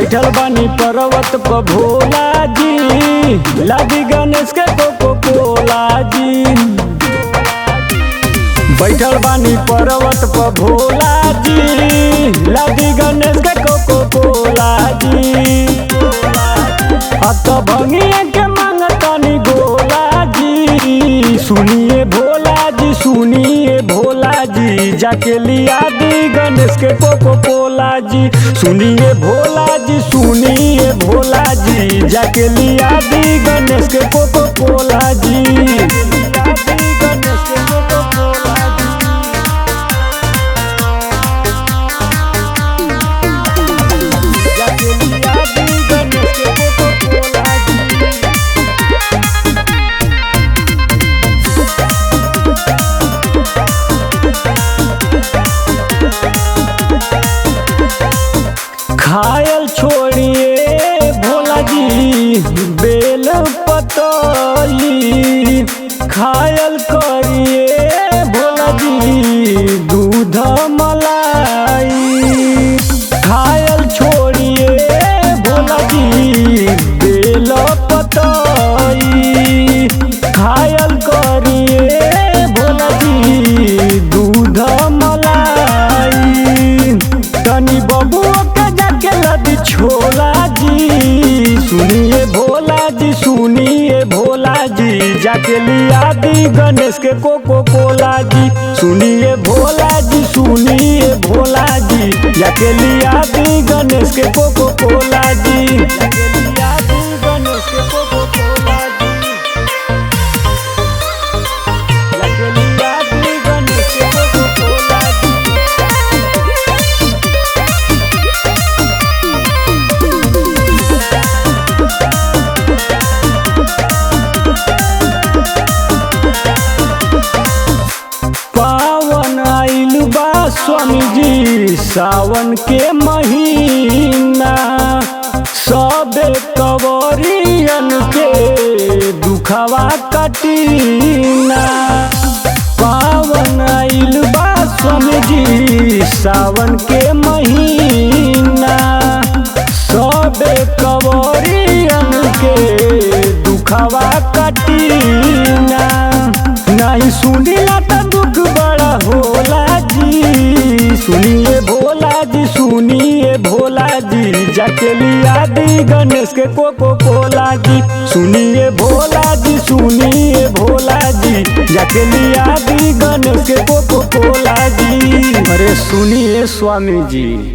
बैठल बानी पर्वत पर भोला जी, लादी गणेश के कोको कोला जी। बैठल बानी पर्वत पर भोला जी, लादी गणेश के कोको कोला जी। अब तो भंगिया के मांगतानी गोला जी, सुनिए भोला जी, सुनिए भोला जी, जाके लिया दी गणेश के कोको कोला जी। सुनिए भोला जी, सुनिए भोला जी, जाके लिया दी गणेश के कोको कोला जी। खायल छोड़िए भोला जी बेल पतली, खायल करिए भोला जी दूध मलाई। खायल छोड़िए भोला जी बेल पतली, खायल करिए भोला जी दूध मलाई। तनी बबुआ लदी छोला जी, सुनिए भोला जी, सुनिए भोला जी, जाके लिया दी गणेश के कोको कोला जी। सुनिए भोला जी, सुनिए भोला जी, जाके लिया दी गणेश के कोको कोला जी। लिया दी गणेश के कोको कोला जी, जाके लिया दी गणेश के कोको कोला जी। पावन आइल बा स्वामी जी सावन के महीना, सबे कवरियन के दुखवा कटीना। पावन आइल बा स्वामी जी सावन के महीना, सबे कवरियन के दुखवा कटीना। नहीं सुनिला तो दुख बड़ा होला जी, सुनिए भोला जी, सुनिए भोला जी, जाके लिया दी गणेश के कोको कोला जी। सुनिए भोला जी, सुनिए भोला जी, जाके लिया दी गणेश के कोको कोला जी। अरे सुनिए स्वामी जी।